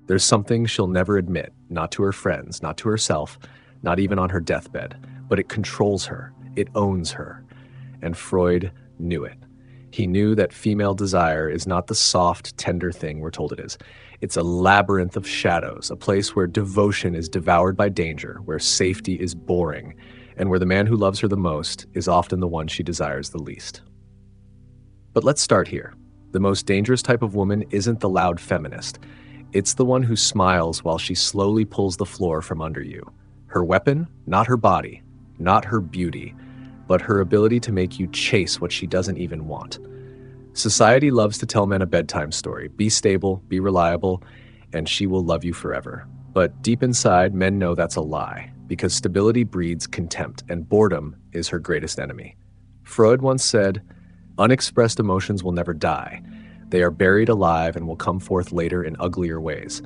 There's something she'll never admit, not to her friends, not to herself, not even on her deathbed, but it controls her, it owns her. And Freud knew it. He knew that female desire is not the soft, tender thing we're told it is. It's a labyrinth of shadows, a place where devotion is devoured by danger, where safety is boring, and where the man who loves her the most is often the one she desires the least. But let's start here. The most dangerous type of woman isn't the loud feminist. It's the one who smiles while she slowly pulls the floor from under you. Her weapon, not her body, not her beauty, but her ability to make you chase what she doesn't even want. Society loves to tell men a bedtime story. Be stable, be reliable, and she will love you forever. But deep inside, men know that's a lie, because stability breeds contempt, and boredom is her greatest enemy. Freud once said, "Unexpressed emotions will never die. They are buried alive and will come forth later in uglier ways."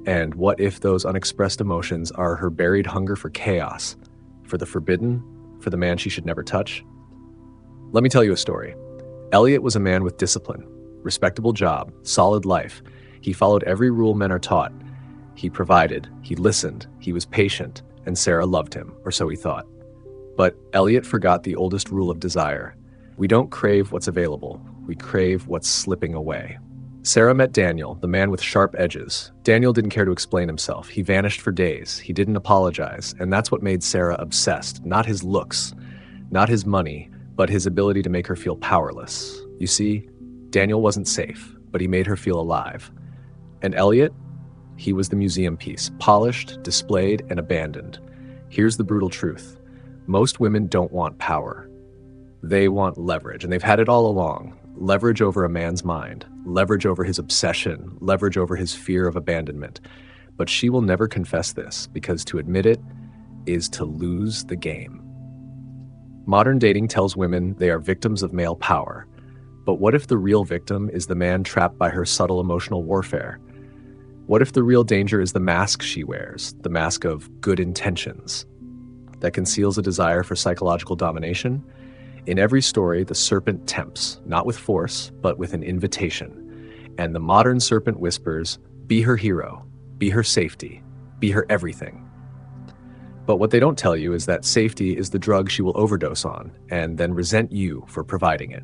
And what if those unexpressed emotions are her buried hunger for chaos, for the forbidden, for the man she should never touch? Let me tell you a story. Elliot was a man with discipline, respectable job, solid life. He followed every rule men are taught. He provided, he listened, he was patient, and Sarah loved him, or so he thought. But Elliot forgot the oldest rule of desire. We don't crave what's available, we crave what's slipping away. Sarah met Daniel, the man with sharp edges. Daniel didn't care to explain himself. He vanished for days. He didn't apologize, and that's what made Sarah obsessed. Not his looks, not his money, but his ability to make her feel powerless. You see, Daniel wasn't safe, but he made her feel alive. And Elliot? He was the museum piece, polished, displayed, and abandoned. Here's the brutal truth. Most women don't want power. They want leverage, and they've had it all along. Leverage over a man's mind, leverage over his obsession, leverage over his fear of abandonment. But she will never confess this, because to admit it is to lose the game. Modern dating tells women they are victims of male power. But what if the real victim is the man trapped by her subtle emotional warfare? What if the real danger is the mask she wears, the mask of good intentions, that conceals a desire for psychological domination? In every story, the serpent tempts, not with force, but with an invitation. And the modern serpent whispers, be her hero, be her safety, be her everything. But what they don't tell you is that safety is the drug she will overdose on, and then resent you for providing it.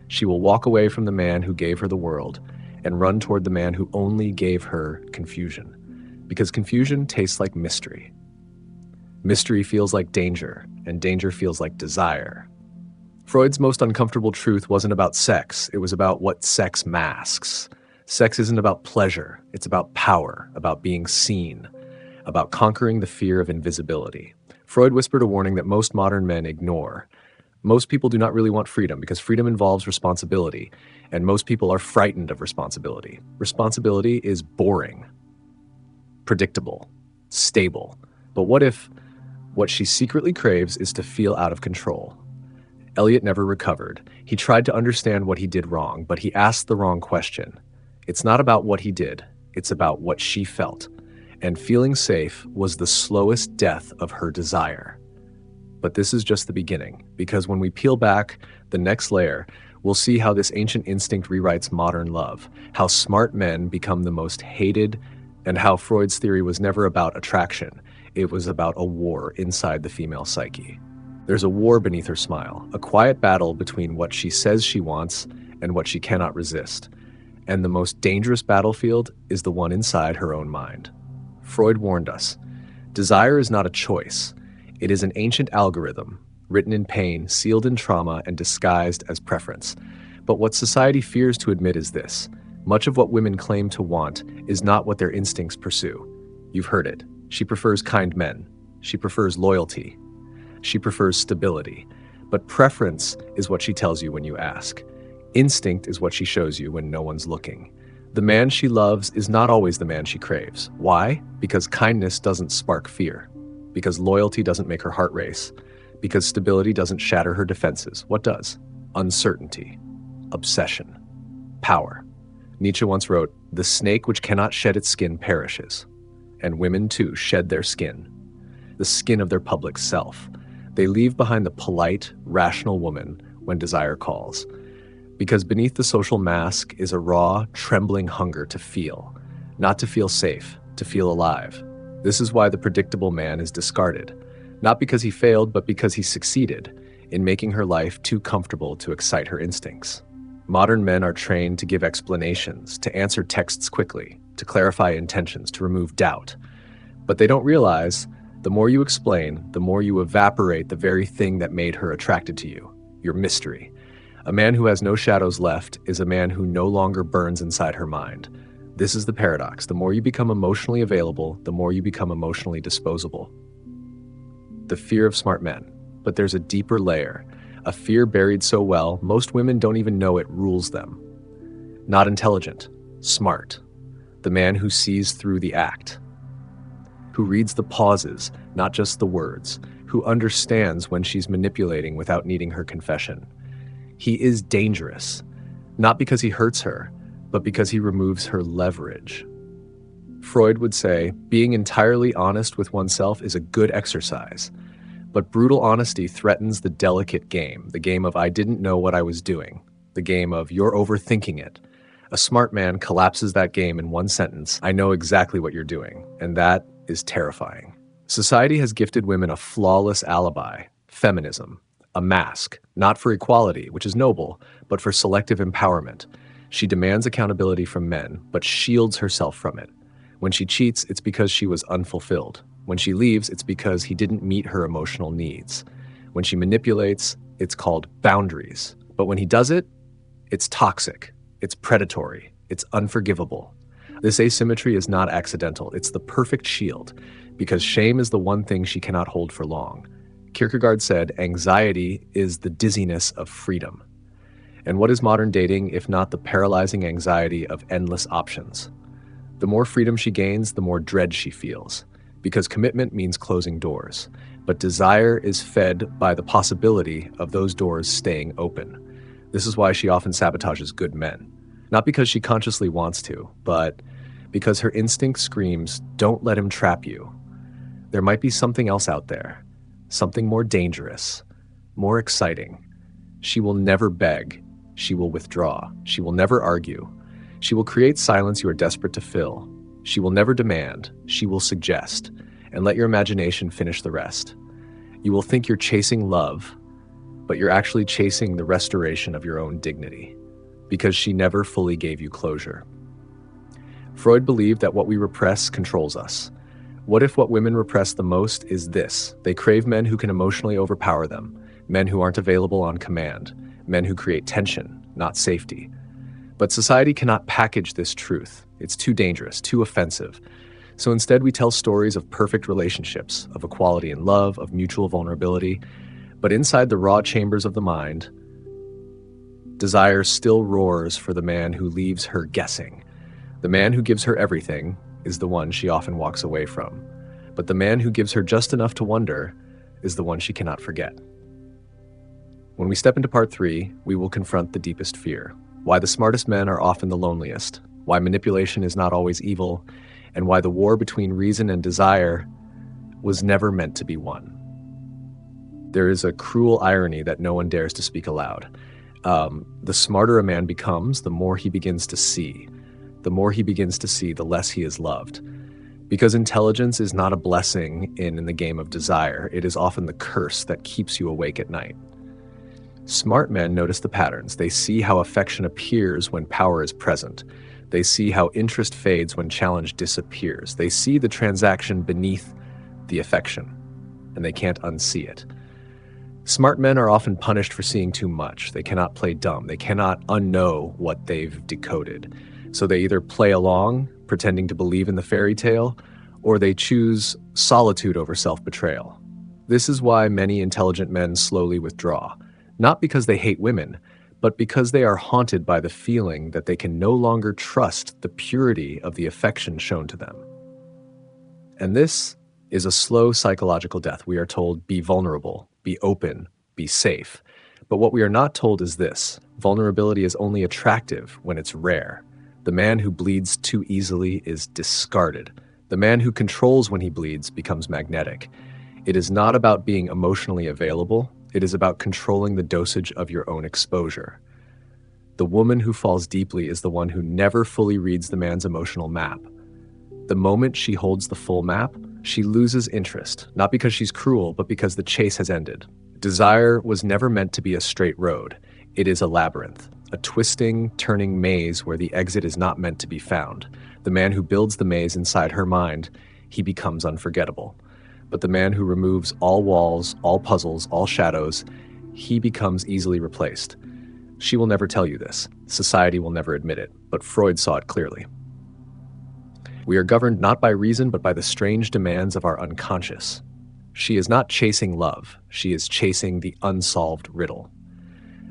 She will walk away from the man who gave her the world, and run toward the man who only gave her confusion. Because confusion tastes like mystery. Mystery feels like danger, and danger feels like desire. Freud's most uncomfortable truth wasn't about sex, it was about what sex masks. Sex isn't about pleasure, it's about power, about being seen, about conquering the fear of invisibility. Freud whispered a warning that most modern men ignore. Most people do not really want freedom because freedom involves responsibility, and most people are frightened of responsibility. Responsibility is boring, predictable, stable. But what if what she secretly craves is to feel out of control? Elliot never recovered. He tried to understand what he did wrong, but he asked the wrong question. It's not about what he did, it's about what she felt. And feeling safe was the slowest death of her desire. But this is just the beginning, because when we peel back the next layer, we'll see how this ancient instinct rewrites modern love, how smart men become the most hated, and how Freud's theory was never about attraction. It was about a war inside the female psyche. There's a war beneath her smile, a quiet battle between what she says she wants and what she cannot resist. And the most dangerous battlefield is the one inside her own mind. Freud warned us, desire is not a choice. It is an ancient algorithm, written in pain, sealed in trauma, and disguised as preference. But what society fears to admit is this. Much of what women claim to want is not what their instincts pursue. You've heard it. She prefers kind men. She prefers loyalty. She prefers stability. But preference is what she tells you when you ask. Instinct is what she shows you when no one's looking. The man she loves is not always the man she craves. Why? Because kindness doesn't spark fear. Because loyalty doesn't make her heart race. Because stability doesn't shatter her defenses. What does? Uncertainty. Obsession. Power. Nietzsche once wrote, "The snake which cannot shed its skin perishes." And women, too, shed their skin. The skin of their public self. They leave behind the polite, rational woman when desire calls. Because beneath the social mask is a raw, trembling hunger to feel. not to feel safe, to feel alive. This is why the predictable man is discarded, not because he failed, but because he succeeded in making her life too comfortable to excite her instincts. Modern men are trained to give explanations, to answer texts quickly, to clarify intentions, to remove doubt. But they don't realize the more you explain, the more you evaporate the very thing that made her attracted to you, your mystery. A man who has no shadows left is a man who no longer burns inside her mind. This is the paradox. The more you become emotionally available, the more you become emotionally disposable. The fear of smart men. But there's a deeper layer, a fear buried so well, most women don't even know it rules them. Not intelligent, smart. The man who sees through the act, who reads the pauses, not just the words, who understands when she's manipulating without needing her confession. He is dangerous, not because he hurts her, but because he removes her leverage. Freud would say, being entirely honest with oneself is a good exercise, but brutal honesty threatens the delicate game, the game of I didn't know what I was doing, the game of you're overthinking it. A smart man collapses that game in one sentence, I know exactly what you're doing, and that is terrifying. Society has gifted women a flawless alibi, feminism, a mask, not for equality, which is noble, but for selective empowerment. She demands accountability from men, but shields herself from it. When she cheats, it's because she was unfulfilled. When she leaves, it's because he didn't meet her emotional needs. When she manipulates, it's called boundaries. But when he does it, it's toxic, it's predatory, it's unforgivable. This asymmetry is not accidental, it's the perfect shield, because shame is the one thing she cannot hold for long. Kierkegaard said, anxiety is the dizziness of freedom. And what is modern dating if not the paralyzing anxiety of endless options? The more freedom she gains, the more dread she feels, because commitment means closing doors, but desire is fed by the possibility of those doors staying open. This is why she often sabotages good men. Not because she consciously wants to, but because her instinct screams, don't let him trap you. There might be something else out there, something more dangerous, more exciting. She will never beg. She will withdraw. She will never argue. She will create silence you are desperate to fill. She will never demand. She will suggest, and let your imagination finish the rest. You will think you're chasing love, but you're actually chasing the restoration of your own dignity, because she never fully gave you closure. Freud believed that what we repress controls us. What if what women repress the most is this? They crave men who can emotionally overpower them, men who aren't available on command, men who create tension, not safety. But society cannot package this truth. It's too dangerous, too offensive. So instead we tell stories of perfect relationships, of equality in love, of mutual vulnerability. But inside the raw chambers of the mind, desire still roars for the man who leaves her guessing. The man who gives her everything is the one she often walks away from. But the man who gives her just enough to wonder is the one she cannot forget. When we step into part 3, we will confront the deepest fear, why the smartest men are often the loneliest, why manipulation is not always evil, and why the war between reason and desire was never meant to be won. There is a cruel irony that no one dares to speak aloud. The smarter a man becomes, the more he begins to see. The more he begins to see, the less he is loved. Because intelligence is not a blessing in the game of desire, it is often the curse that keeps you awake at night. Smart men notice the patterns. They see how affection appears when power is present. They see how interest fades when challenge disappears. They see the transaction beneath the affection, and they can't unsee it. Smart men are often punished for seeing too much. They cannot play dumb. They cannot unknow what they've decoded. So they either play along, pretending to believe in the fairy tale, or they choose solitude over self-betrayal. This is why many intelligent men slowly withdraw, not because they hate women, but because they are haunted by the feeling that they can no longer trust the purity of the affection shown to them. And this is a slow psychological death. We are told, be vulnerable, be open, be safe. But what we are not told is this: vulnerability is only attractive when it's rare. The man who bleeds too easily is discarded. The man who controls when he bleeds becomes magnetic. It is not about being emotionally available. It is about controlling the dosage of your own exposure. The woman who falls deeply is the one who never fully reads the man's emotional map. The moment she holds the full map, she loses interest, not because she's cruel, but because the chase has ended. Desire was never meant to be a straight road. It is a labyrinth, a twisting, turning maze where the exit is not meant to be found. The man who builds the maze inside her mind, he becomes unforgettable. But the man who removes all walls, all puzzles, all shadows, he becomes easily replaced. She will never tell you this. Society will never admit it, but Freud saw it clearly. We are governed not by reason, but by the strange demands of our unconscious. She is not chasing love. She is chasing the unsolved riddle.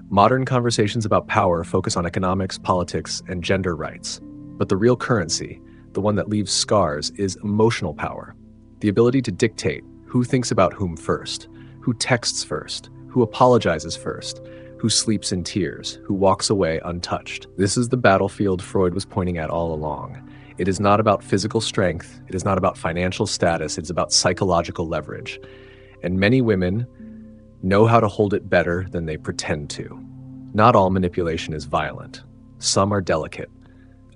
Modern conversations about power focus on economics, politics, and gender rights. But the real currency, the one that leaves scars, is emotional power. The ability to dictate who thinks about whom first, who texts first, who apologizes first, who sleeps in tears, who walks away untouched. This is the battlefield Freud was pointing at all along. It is not about physical strength. It is not about financial status. It's about psychological leverage. And many women know how to hold it better than they pretend to. Not all manipulation is violent. Some are delicate,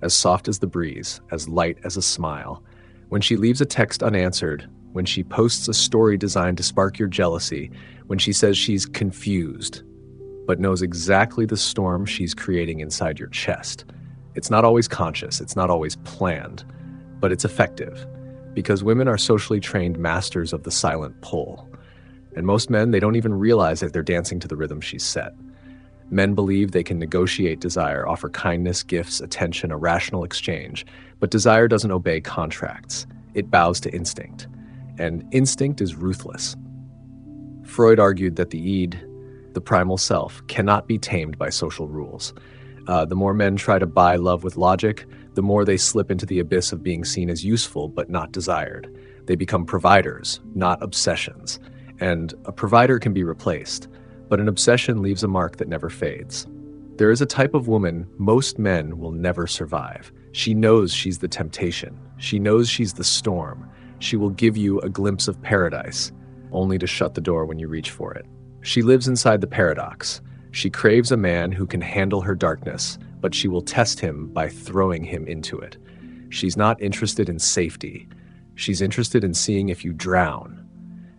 as soft as the breeze, as light as a smile. When she leaves a text unanswered, when she posts a story designed to spark your jealousy, when she says she's confused, but knows exactly the storm she's creating inside your chest. It's not always conscious, it's not always planned, but it's effective, because women are socially trained masters of the silent pull. And most men, they don't even realize that they're dancing to the rhythm she's set. Men believe they can negotiate desire, offer kindness, gifts, attention, a rational exchange, but desire doesn't obey contracts. It bows to instinct, and instinct is ruthless. Freud argued that the id, the primal self, cannot be tamed by social rules. The more men try to buy love with logic, the more they slip into the abyss of being seen as useful but not desired. They become providers, not obsessions. And a provider can be replaced, but an obsession leaves a mark that never fades. There is a type of woman most men will never survive. She knows she's the temptation. She knows she's the storm. She will give you a glimpse of paradise, only to shut the door when you reach for it. She lives inside the paradox. She craves a man who can handle her darkness, but she will test him by throwing him into it. She's not interested in safety. She's interested in seeing if you drown.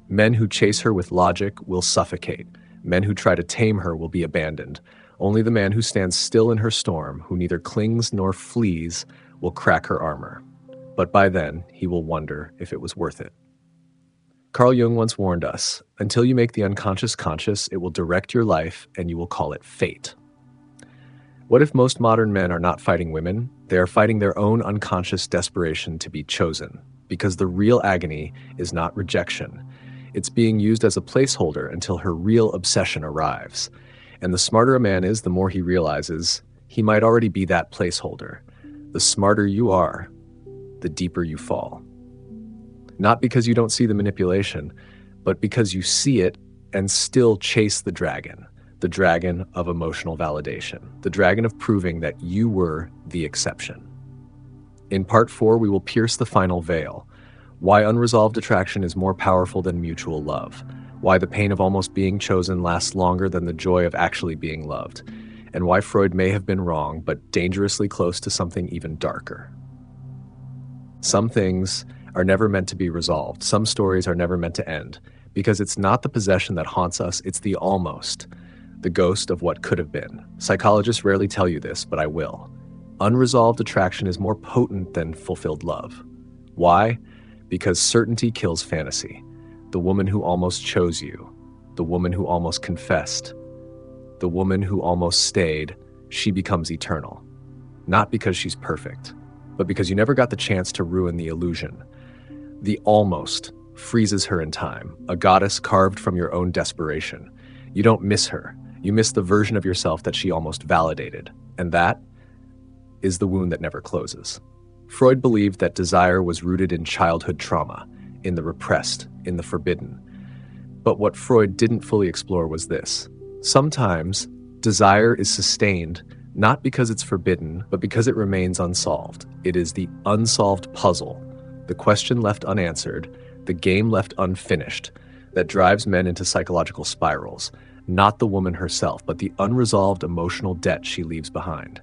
Men who chase her with logic will suffocate. Men who try to tame her will be abandoned. Only the man who stands still in her storm, who neither clings nor flees, will crack her armor. But by then, he will wonder if it was worth it. Carl Jung once warned us, until you make the unconscious conscious, it will direct your life and you will call it fate. What if most modern men are not fighting women? They are fighting their own unconscious desperation to be chosen, because the real agony is not rejection. It's being used as a placeholder until her real obsession arrives. And the smarter a man is, the more he realizes he might already be that placeholder. The smarter you are, the deeper you fall. Not because you don't see the manipulation, but because you see it and still chase the dragon of emotional validation, the dragon of proving that you were the exception. In part 4, we will pierce the final veil, why unresolved attraction is more powerful than mutual love, why the pain of almost being chosen lasts longer than the joy of actually being loved, and why Freud may have been wrong, but dangerously close to something even darker. Some things are never meant to be resolved. Some stories are never meant to end, because it's not the possession that haunts us, it's the almost, the ghost of what could have been. Psychologists rarely tell you this, but I will. Unresolved attraction is more potent than fulfilled love. Why? Because certainty kills fantasy. The woman who almost chose you, the woman who almost confessed, the woman who almost stayed, she becomes eternal. Not because she's perfect, but because you never got the chance to ruin the illusion. The almost freezes her in time, a goddess carved from your own desperation. You don't miss her. You miss the version of yourself that she almost validated. And that is the wound that never closes. Freud believed that desire was rooted in childhood trauma, in the repressed, in the forbidden. But what Freud didn't fully explore was this. Sometimes desire is sustained not because it's forbidden, but because it remains unsolved. It is the unsolved puzzle, the question left unanswered, the game left unfinished, that drives men into psychological spirals, not the woman herself, but the unresolved emotional debt she leaves behind.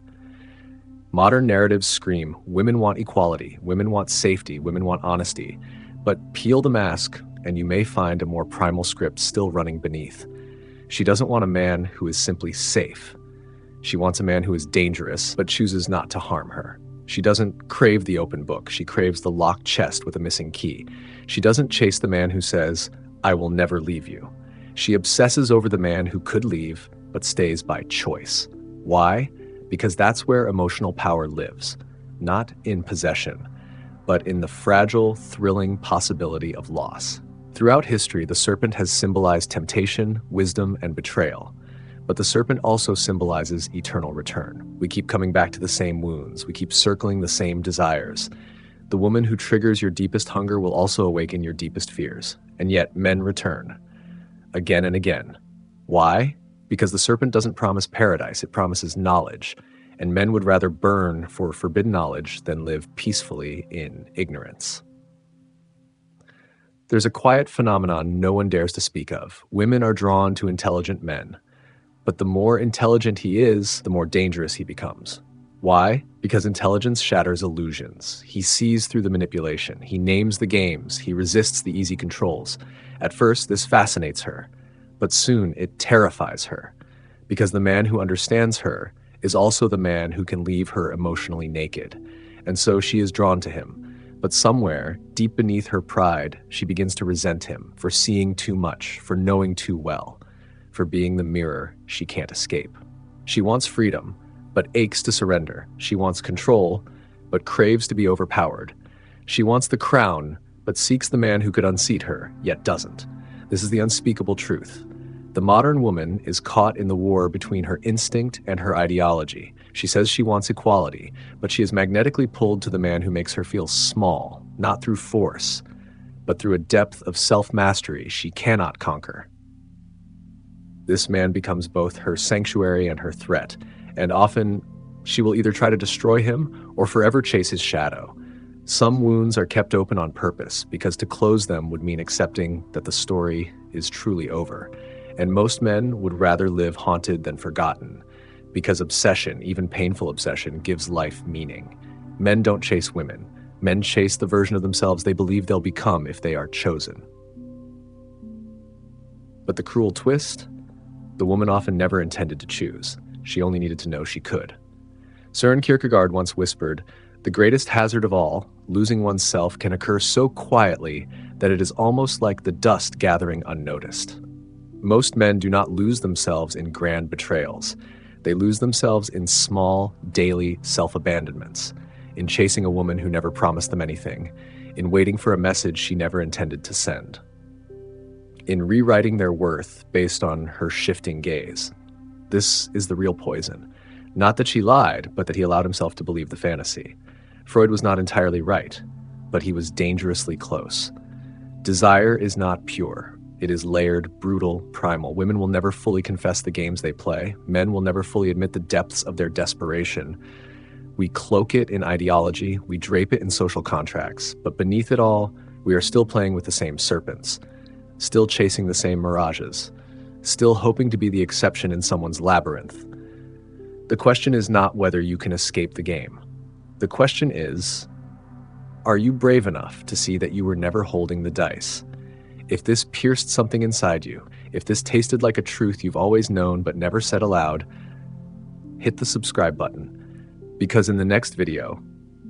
Modern narratives scream, women want equality, women want safety, women want honesty. But peel the mask, and you may find a more primal script still running beneath. She doesn't want a man who is simply safe. She wants a man who is dangerous, but chooses not to harm her. She doesn't crave the open book. She craves the locked chest with a missing key. She doesn't chase the man who says, "I will never leave you." She obsesses over the man who could leave, but stays by choice. Why? Because that's where emotional power lives. Not in possession, but in the fragile, thrilling possibility of loss. Throughout history, the serpent has symbolized temptation, wisdom, and betrayal. But the serpent also symbolizes eternal return. We keep coming back to the same wounds. We keep circling the same desires. The woman who triggers your deepest hunger will also awaken your deepest fears. And yet, men return. Again and again. Why? Because the serpent doesn't promise paradise, it promises knowledge. And men would rather burn for forbidden knowledge than live peacefully in ignorance. There's a quiet phenomenon no one dares to speak of. Women are drawn to intelligent men. But the more intelligent he is, the more dangerous he becomes. Why? Because intelligence shatters illusions. He sees through the manipulation. He names the games. He resists the easy controls. At first, this fascinates her, but soon it terrifies her, because the man who understands her is also the man who can leave her emotionally naked. And so she is drawn to him. But somewhere, deep beneath her pride, she begins to resent him for seeing too much, for knowing too well, for being the mirror she can't escape. She wants freedom, but aches to surrender. She wants control, but craves to be overpowered. She wants the crown, but seeks the man who could unseat her, yet doesn't. This is the unspeakable truth. The modern woman is caught in the war between her instinct and her ideology. She says she wants equality, but she is magnetically pulled to the man who makes her feel small, not through force, but through a depth of self-mastery she cannot conquer. This man becomes both her sanctuary and her threat, and often she will either try to destroy him or forever chase his shadow. Some wounds are kept open on purpose, because to close them would mean accepting that the story is truly over. And most men would rather live haunted than forgotten, because obsession, even painful obsession, gives life meaning. Men don't chase women. Men chase the version of themselves they believe they'll become if they are chosen. But the cruel twist? The woman often never intended to choose. She only needed to know she could. Søren Kierkegaard once whispered, "The greatest hazard of all, losing oneself, can occur so quietly that it is almost like the dust gathering unnoticed." Most men do not lose themselves in grand betrayals. They lose themselves in small, daily self-abandonments, in chasing a woman who never promised them anything, in waiting for a message she never intended to send, in rewriting their worth based on her shifting gaze. This is the real poison. Not that she lied, but that he allowed himself to believe the fantasy. Freud was not entirely right, but he was dangerously close. Desire is not pure. It is layered, brutal, primal. Women will never fully confess the games they play. Men will never fully admit the depths of their desperation. We cloak it in ideology, we drape it in social contracts, but beneath it all, we are still playing with the same serpents, still chasing the same mirages, still hoping to be the exception in someone's labyrinth. The question is not whether you can escape the game. The question is, are you brave enough to see that you were never holding the dice? If this pierced something inside you, if this tasted like a truth you've always known but never said aloud, hit the subscribe button, because in the next video,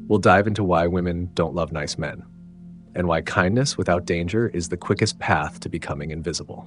we'll dive into why women don't love nice men, and why kindness without danger is the quickest path to becoming invisible.